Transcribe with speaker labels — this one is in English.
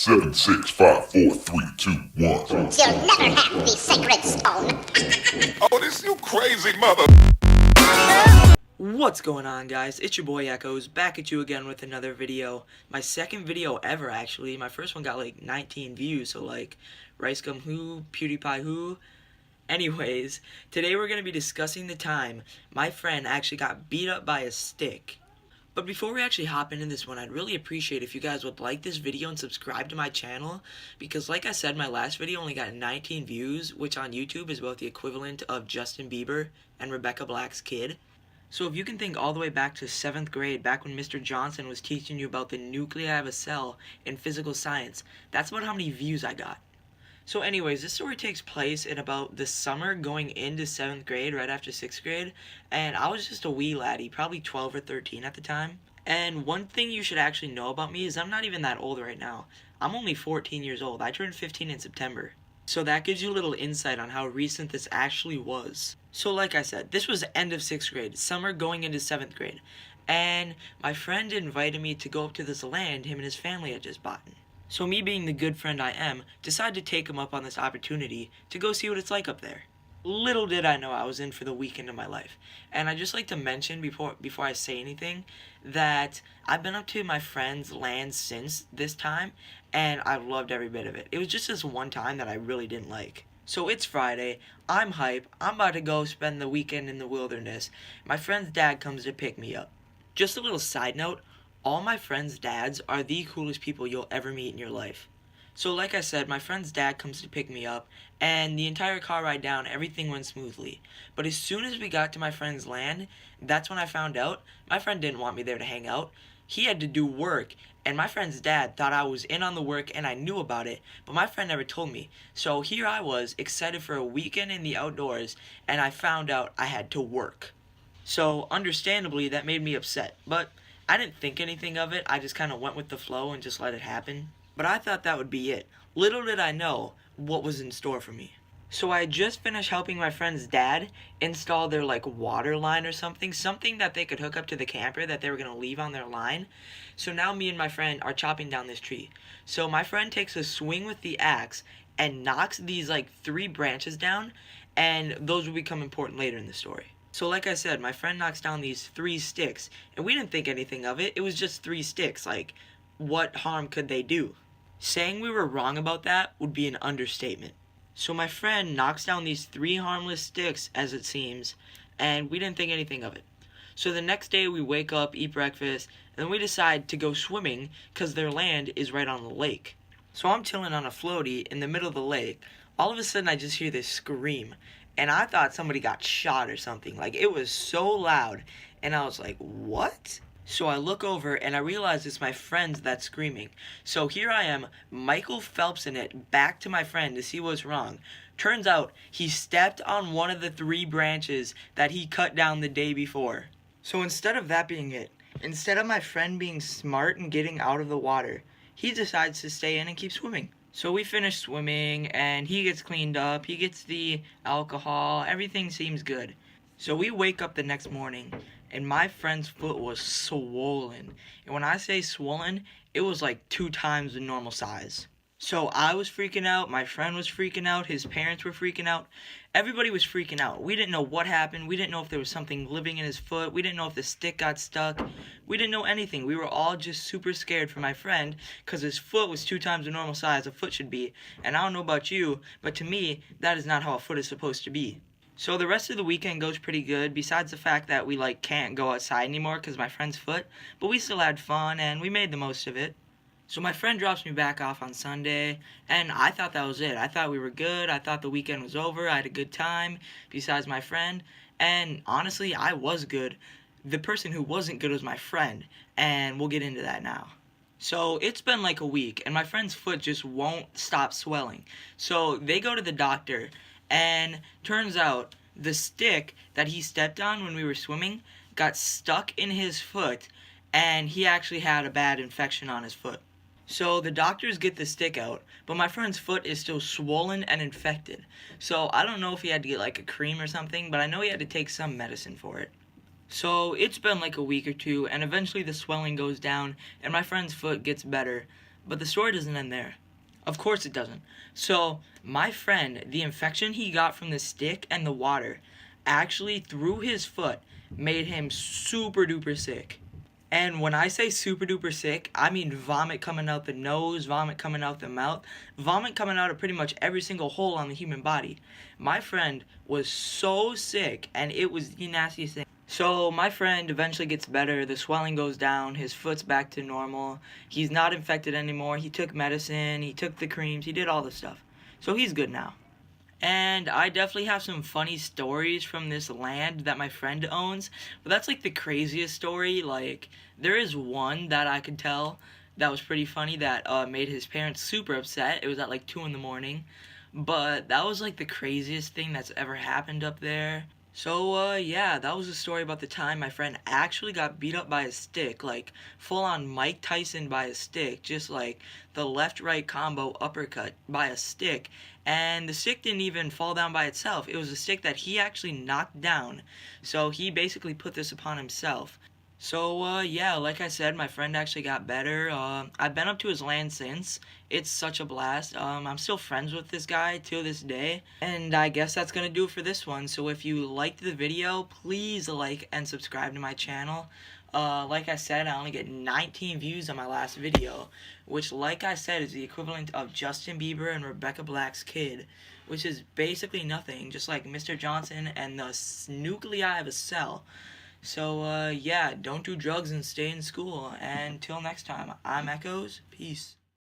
Speaker 1: 7, 6, 5, 4, 3, 2, 1.
Speaker 2: You'll never have the sacred stone.
Speaker 1: Oh, this you crazy mother.
Speaker 3: What's going on, guys? It's your boy Echoes, back at you again with another video. My second video ever, actually. My first one got like 19 views, so like, Rice Gum who, PewDiePie who. Anyways, today we're going to be discussing the time my friend actually got beat up by a stick. But before we actually hop into this one, I'd really appreciate if you guys would like this video and subscribe to my channel, because like I said, my last video only got 19 views, which on YouTube is about the equivalent of Justin Bieber and Rebecca Black's kid. So if you can think all the way back to 7th grade, back when Mr. Johnson was teaching you about the nuclei of a cell in physical science, that's about how many views I got. So anyways, this story takes place in about the summer going into 7th grade, right after 6th grade, and I was just a wee laddie, probably 12 or 13 at the time. And one thing you should actually know about me is I'm not even that old right now. I'm only 14 years old. I turned 15 in September. So that gives you a little insight on how recent this actually was. So like I said, this was end of 6th grade, summer going into 7th grade, and my friend invited me to go up to this land him and his family had just bought. So me being the good friend I am, decided to take him up on this opportunity to go see what it's like up there. Little did I know I was in for the weekend of my life. And I'd just like to mention before I say anything that I've been up to my friend's land since this time, and I've loved every bit of it. It was just this one time that I really didn't like. So it's Friday, I'm hype, I'm about to go spend the weekend in the wilderness. My friend's dad comes to pick me up. Just a little side note, all my friends' dads are the coolest people you'll ever meet in your life. So like I said, my friend's dad comes to pick me up, and the entire car ride down, everything went smoothly. But as soon as we got to my friend's land, that's when I found out my friend didn't want me there to hang out. He had to do work, and my friend's dad thought I was in on the work and I knew about it, but my friend never told me. So here I was, excited for a weekend in the outdoors, and I found out I had to work. So understandably, that made me upset, but I didn't think anything of it. I just kind of went with the flow and just let it happen. But I thought that would be it. Little did I know what was in store for me. So I had just finished helping my friend's dad install their like water line or something that they could hook up to the camper that they were going to leave on their line. So now me and my friend are chopping down this tree. So my friend takes a swing with the axe and knocks these like 3 branches down, and those will become important later in the story. So like I said, my friend knocks down these 3 sticks, and we didn't think anything of it. It was just 3 sticks. Like, what harm could they do? Saying we were wrong about that would be an understatement. So my friend knocks down these 3 harmless sticks, as it seems, and we didn't think anything of it. So the next day we wake up, eat breakfast, and then we decide to go swimming because their land is right on the lake. So I'm chilling on a floaty in the middle of the lake. All of a sudden I just hear this scream. And I thought somebody got shot or something. Like, it was so loud. And I was like, what? So I look over and I realize it's my friend that's screaming. So here I am, Michael Phelps in it, back to my friend to see what's wrong. Turns out he stepped on one of the 3 branches that he cut down the day before. So instead of that being it, instead of my friend being smart and getting out of the water, he decides to stay in and keep swimming. So we finish swimming, and he gets cleaned up, he gets the alcohol, everything seems good. So we wake up the next morning, and my friend's foot was swollen. And when I say swollen, it was like 2 times the normal size. So I was freaking out, my friend was freaking out, his parents were freaking out. Everybody was freaking out. We didn't know what happened. We didn't know if there was something living in his foot. We didn't know if the stick got stuck. We didn't know anything. We were all just super scared for my friend because his foot was 2 times the normal size a foot should be. And I don't know about you, but to me, that is not how a foot is supposed to be. So the rest of the weekend goes pretty good, besides the fact that we like can't go outside anymore because of my friend's foot. But we still had fun and we made the most of it. So my friend drops me back off on Sunday, and I thought that was it. I thought we were good. I thought the weekend was over. I had a good time, besides my friend. And honestly, I was good. The person who wasn't good was my friend, and we'll get into that now. So it's been like a week, and my friend's foot just won't stop swelling. So they go to the doctor, and turns out the stick that he stepped on when we were swimming got stuck in his foot, and he actually had a bad infection on his foot. So the doctors get the stick out, but my friend's foot is still swollen and infected. So I don't know if he had to get like a cream or something, but I know he had to take some medicine for it. So it's been like a week or 2, and eventually the swelling goes down, and my friend's foot gets better. But the story doesn't end there. Of course it doesn't. So, my friend, the infection he got from the stick and the water actually, through his foot, made him super duper sick. And when I say super duper sick, I mean vomit coming out the nose, vomit coming out the mouth, vomit coming out of pretty much every single hole on the human body. My friend was so sick, and it was the nastiest thing. So my friend eventually gets better, the swelling goes down, his foot's back to normal, he's not infected anymore, he took medicine, he took the creams, he did all the stuff. So he's good now. And I definitely have some funny stories from this land that my friend owns. But that's like the craziest story. Like, there is one that I could tell that was pretty funny that made his parents super upset. It was at like 2 in the morning. But that was like the craziest thing that's ever happened up there. So, yeah, that was a story about the time my friend actually got beat up by a stick, like, full-on Mike Tyson by a stick, just like the left-right combo uppercut by a stick, and the stick didn't even fall down by itself. It was a stick that he actually knocked down, so he basically put this upon himself. So, yeah, like I said, my friend actually got better. I've been up to his land since. It's such a blast. I'm still friends with this guy to this day. And I guess that's gonna do it for this one. So if you liked the video, please like and subscribe to my channel. Like I said, I only get 19 views on my last video, which, like I said, is the equivalent of Justin Bieber and Rebecca Black's kid, which is basically nothing, just like Mr. Johnson and the nuclei of a cell. So, yeah, don't do drugs and stay in school. And till next time, I'm Echoes. Peace.